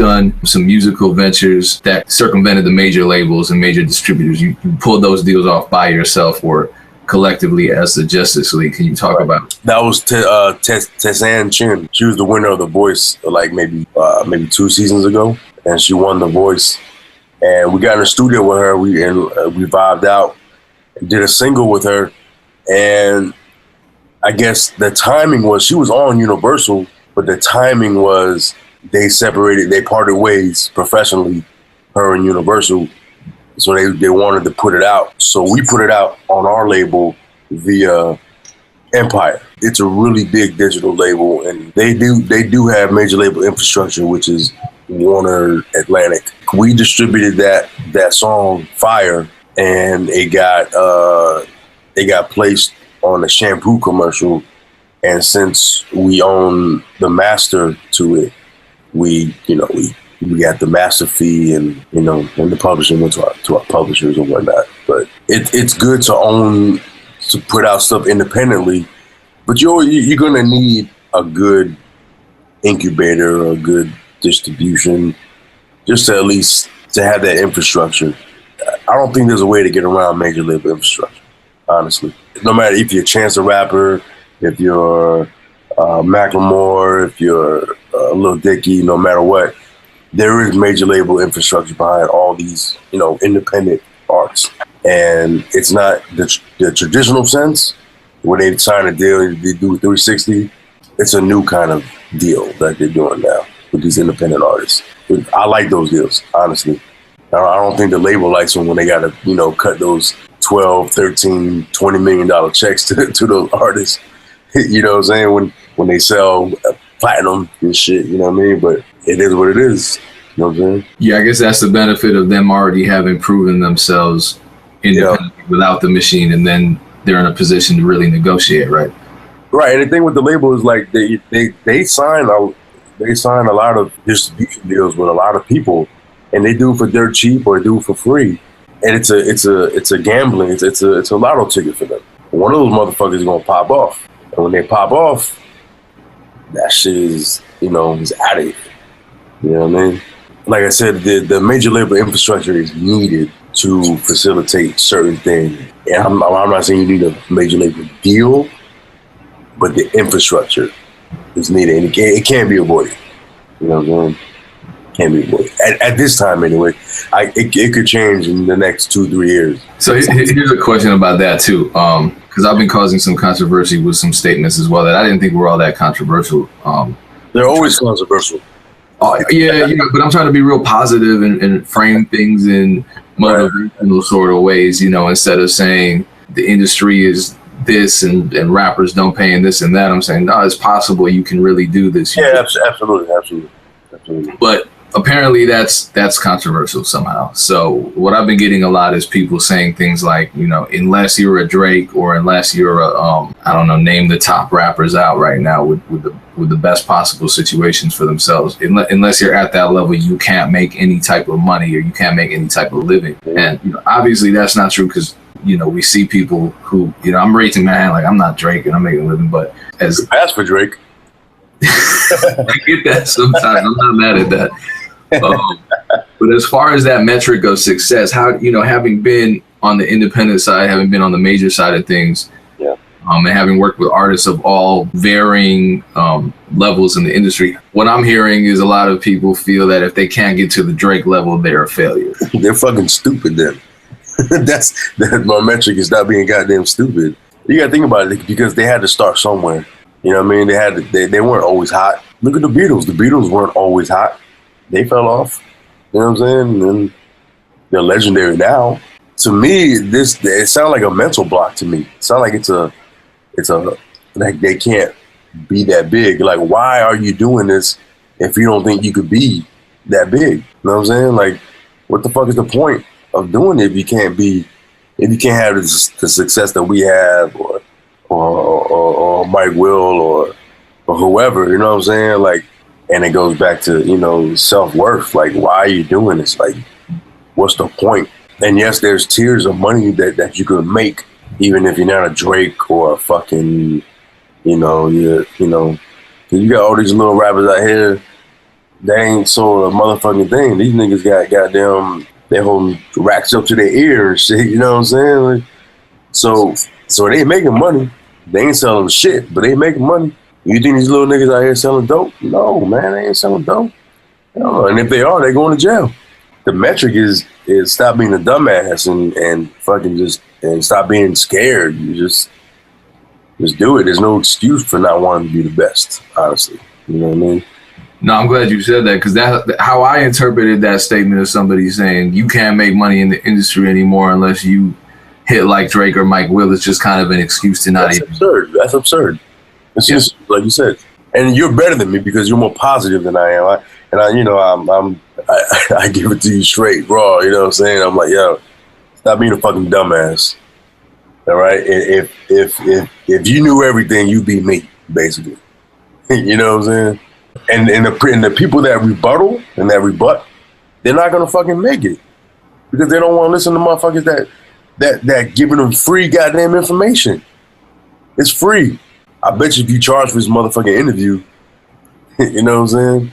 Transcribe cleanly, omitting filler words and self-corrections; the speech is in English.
done some musical ventures that circumvented the major labels and major distributors. You pulled those deals off by yourself or collectively as the Justice League. Can you talk about that? Was Tessanne Chin. She was the winner of The Voice like maybe 2 seasons ago, and she won The Voice. And we got in the studio with her. We vibed out and did a single with her. And I guess the timing was she was on Universal, but the timing was they parted ways professionally, her and Universal. So they wanted to put it out. So we put it out on our label via Empire. It's a really big digital label, and they do have major label infrastructure, which is Warner Atlantic. We distributed that song Fire, and it got placed on a shampoo commercial. And since we own the master to it, we got the master fee, and and the publishing went to our publishers and whatnot. But it's good to put out stuff independently, but you're gonna need a good incubator or a good distribution, just to at least to have that infrastructure. I don't think there's a way to get around major label infrastructure, honestly. No matter if you're Chance the Rapper, if you're Macklemore, if you're Lil Dicky, no matter what, there is major label infrastructure behind all these, independent artists. And it's not the traditional sense where they sign a deal, they do 360. It's a new kind of deal that they're doing now with these independent artists. I like those deals, honestly. I don't think the label likes them when they got to, cut those $12, $13, $20 million checks to those artists. You know what I'm saying? When they sell platinum and shit, you know what I mean? But it is what it is. You know what I'm saying? Yeah, I guess that's the benefit of them already having proven themselves independently without the machine, and then they're in a position to really negotiate, right? Right, and the thing with the label is like they sign a lot of distribution deals with a lot of people, and they do it for dirt cheap or do it for free, and it's a gambling, it's a lotto ticket for them. One of those motherfuckers is gonna pop off, and when they pop off, that shit is is out of here. You know what I mean? Like I said, the major label infrastructure is needed to facilitate certain things, and I'm not saying you need a major label deal, but the infrastructure is needed, and it can't be avoided. You know what I'm saying? Can't be avoided. At this time, anyway. It could change in the next 2-3 years. So here's a question about that, too, because I've been causing some controversy with some statements as well that I didn't think were all that controversial. They're always controversial. Yeah, but I'm trying to be real positive and frame things in motivational sort of ways, instead of saying the industry is this and rappers don't pay and this and that. I'm saying, no, it's possible you can really do this. Yeah, absolutely. But apparently that's controversial somehow. So what I've been getting a lot is people saying things like, unless you're a Drake or unless you're a, I don't know, name the top rappers out right now with the best possible situations for themselves. Unless you're at that level, you can't make any type of money or you can't make any type of living. And obviously that's not true because we see people who, I'm raising my hand like I'm not Drake and I'm making a living, but as pass for Drake. I get that sometimes. I'm not mad at that. But as far as that metric of success, how, having been on the independent side, having been on the major side of things, and having worked with artists of all varying levels in the industry, what I'm hearing is a lot of people feel that if they can't get to the Drake level, they're a failure. They're fucking stupid then. My metric is not being goddamn stupid. You gotta think about it because they had to start somewhere. You know what I mean? They weren't always hot. Look at the Beatles. The Beatles weren't always hot. They fell off. You know what I'm saying? And they're legendary now. To me, it sounds like a mental block to me. It sounds like it's a like they can't be that big. Like, why are you doing this if you don't think you could be that big? You know what I'm saying? Like, what the fuck is the point of doing it if you can't have the success that we have or Mike Will or whoever, you know what I'm saying? Like, and it goes back to, self-worth. Like, why are you doing this? Like, what's the point? And yes, there's tiers of money that you could make, even if you're not a Drake or a fucking, you got all these little rappers out here They ain't sold a motherfucking thing. These niggas got goddamn, they holding racks up to their ear and shit. You know what I'm saying? Like, so they making money. They ain't selling shit, but they making money. You think these little niggas out here selling dope? No, man, they ain't selling dope. No. And if they are, they going to jail. The metric is stop being a dumbass and fucking just and stop being scared. You just do it. There's no excuse for not wanting to be the best, honestly. You know what I mean? No, I'm glad you said that, because that how I interpreted that statement of somebody saying you can't make money in the industry anymore unless you hit like Drake or Mike Will is just kind of an excuse to not. That's absurd. That's absurd. It's just like you said, and you're better than me because you're more positive than I am. I give it to you straight, raw. You know what I'm saying? I'm like, yo, stop being a fucking dumbass. All right. If you knew everything, you'd be me, basically. You know what I'm saying? And the people that rebuttal and that rebut, they're not gonna fucking make it because they don't want to listen to motherfuckers that giving them free goddamn information. It's free. I bet you if you charge for this motherfucking interview, you know what I'm saying?